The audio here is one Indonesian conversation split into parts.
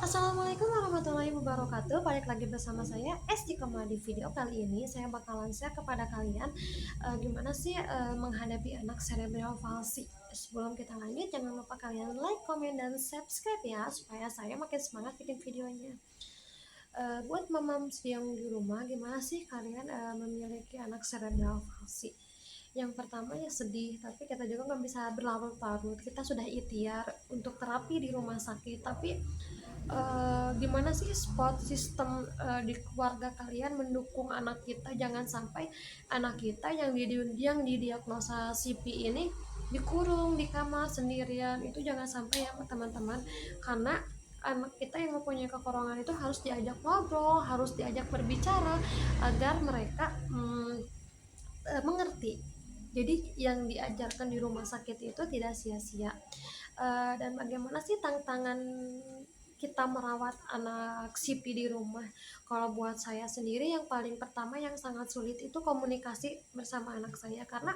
Assalamualaikum warahmatullahi wabarakatuh. Balik lagi bersama saya Esti Koma. Di video kali ini saya bakalan share kepada kalian gimana sih menghadapi anak cerebral palsy. Sebelum kita lanjut, jangan lupa kalian like, komen, dan subscribe ya, supaya saya makin semangat bikin videonya. Buat mamams yang di rumah, gimana sih kalian memiliki anak cerebral palsy? Yang pertama ya sedih, tapi kita juga nggak bisa berlarut-larut. Kita sudah ikhtiar untuk terapi di rumah sakit, tapi gimana sih support sistem di keluarga kalian mendukung anak kita, jangan sampai anak kita yang didiagnosa CP ini dikurung di kamar sendirian. Itu jangan sampai ya teman-teman, karena anak kita yang mempunyai kekurangan itu harus diajak ngobrol, harus diajak berbicara agar mereka mengerti. Jadi yang diajarkan di rumah sakit itu tidak sia-sia. Dan bagaimana sih tantangan kita merawat anak CP di rumah? Kalau buat saya sendiri, yang paling pertama yang sangat sulit itu komunikasi bersama anak saya, karena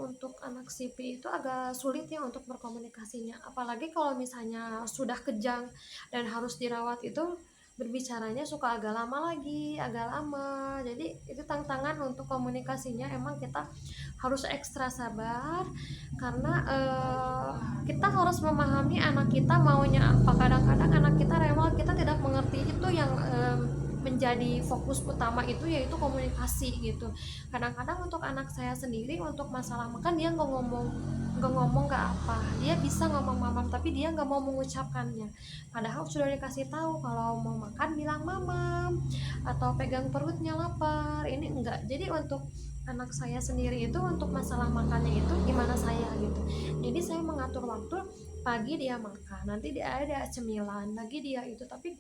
untuk anak CP itu agak sulit ya untuk berkomunikasinya, apalagi kalau misalnya sudah kejang dan harus dirawat, itu berbicaranya suka agak lama lagi, agak lama. Jadi itu tantangan untuk komunikasinya, emang kita harus ekstra sabar, karena kita harus memahami anak kita maunya apa. Kadang-kadang anak kita rewel, kita tidak mengerti. Itu yang menjadi fokus utama itu, yaitu komunikasi gitu. Kadang-kadang untuk anak saya sendiri, untuk masalah makan, dia nggak ngomong nggak apa, dia bisa ngomong mamam tapi dia nggak mau mengucapkannya, padahal sudah dikasih tahu kalau mau makan bilang mamam, atau pegang perutnya lapar. Ini enggak. Jadi untuk anak saya sendiri itu, untuk masalah makannya itu gimana saya gitu. Jadi saya mengatur waktu, pagi dia makan, nanti dia ada cemilan lagi dia itu. Tapi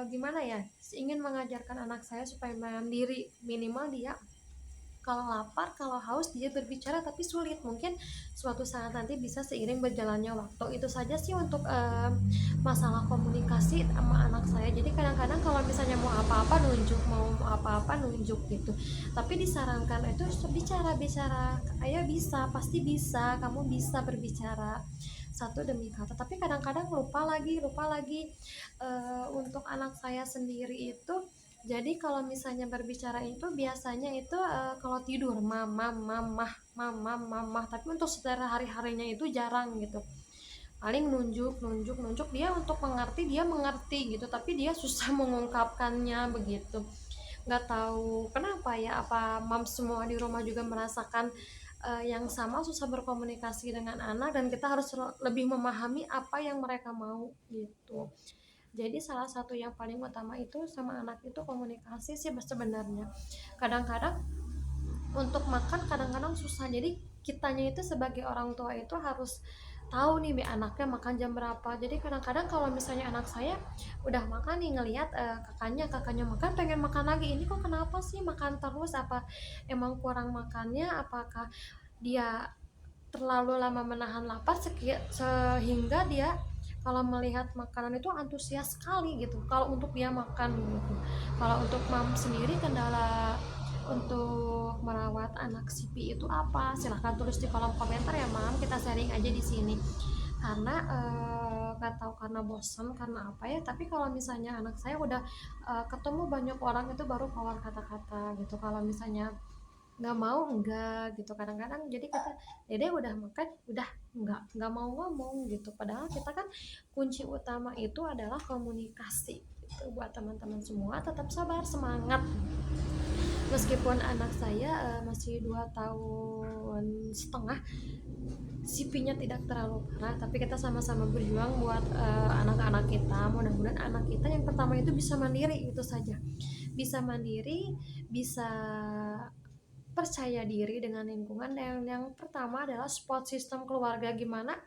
gimana ya, ingin mengajarkan anak saya supaya mandiri, minimal dia kalau lapar, kalau haus dia berbicara, tapi sulit. Mungkin suatu saat nanti bisa seiring berjalannya waktu. Itu saja sih untuk masalah komunikasi sama anak saya. Jadi kadang-kadang kalau misalnya mau apa-apa nunjuk, mau apa-apa nunjuk gitu. Tapi disarankan itu bicara, ayah bisa, pasti bisa, kamu bisa berbicara satu demi kata. Tapi kadang-kadang lupa lagi. Untuk anak saya sendiri itu, jadi kalau misalnya berbicara itu biasanya itu kalau tidur mamah, tapi untuk secara hari-harinya itu jarang gitu. Paling nunjuk dia untuk mengerti, dia mengerti gitu, tapi dia susah mengungkapkannya begitu. Nggak tahu kenapa ya, apa mam semua di rumah juga merasakan yang sama, susah berkomunikasi dengan anak, dan kita harus lebih memahami apa yang mereka mau gitu. Jadi salah satu yang paling utama itu sama anak itu komunikasi sih sebenarnya. Kadang-kadang untuk makan kadang-kadang susah, jadi kitanya itu sebagai orang tua itu harus tahu nih anaknya makan jam berapa. Jadi kadang-kadang kalau misalnya anak saya udah makan nih, ngelihat kakaknya makan, pengen makan lagi. Ini kok kenapa sih makan terus, apa emang kurang makannya, apakah dia terlalu lama menahan lapar sehingga dia kalau melihat makanan itu antusias sekali gitu kalau untuk dia makan gitu. Kalau untuk mam sendiri, kendala untuk merawat anak CP itu apa? Silahkan tulis di kolom komentar ya mam, kita sharing aja di sini. Karena nggak tahu karena bosan karena apa ya, tapi kalau misalnya anak saya udah ketemu banyak orang itu baru keluar kata-kata gitu. Kalau misalnya nggak mau, enggak gitu. Kadang-kadang jadi kita, dede udah makan, udah nggak mau ngomong gitu, padahal kita kan kunci utama itu adalah komunikasi gitu. Buat teman-teman semua, tetap sabar, semangat. Meskipun anak saya masih 2 tahun setengah, CP-nya tidak terlalu parah, tapi kita sama-sama berjuang buat anak-anak kita. Mudah-mudahan anak kita yang pertama itu bisa mandiri, itu saja. Bisa mandiri, bisa percaya diri dengan lingkungan. Dan yang pertama adalah support system keluarga. Gimana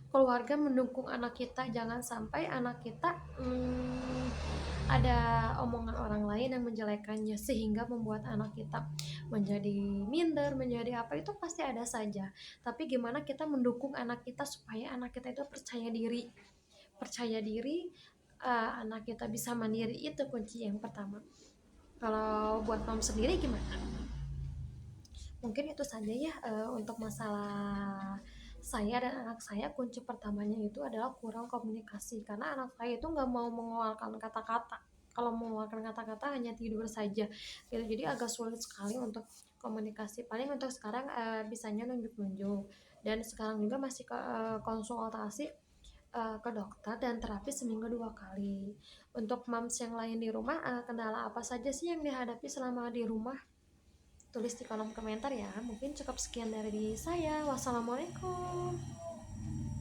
keluarga mendukung anak kita, jangan sampai anak kita ada omongan orang lain yang menjelekannya sehingga membuat anak kita menjadi minder, menjadi apa, itu pasti ada saja. Tapi gimana kita mendukung anak kita supaya anak kita itu percaya diri, anak kita bisa mandiri, itu kunci yang pertama. Kalau buat kamu sendiri gimana? Mungkin itu saja ya untuk masalah saya dan anak saya kunci pertamanya itu adalah kurang komunikasi, karena anak saya itu nggak mau mengeluarkan kata-kata. Kalau mengeluarkan kata-kata hanya tidur saja gitu, jadi agak sulit sekali untuk komunikasi. Paling untuk sekarang bisanya nunjuk-nunjuk, dan sekarang juga masih konsultasi ke dokter dan terapi seminggu 2 kali. Untuk moms yang lain di rumah, kendala apa saja sih yang dihadapi selama di rumah? Tulis di kolom komentar ya. Mungkin cukup sekian dari saya. Wassalamualaikum.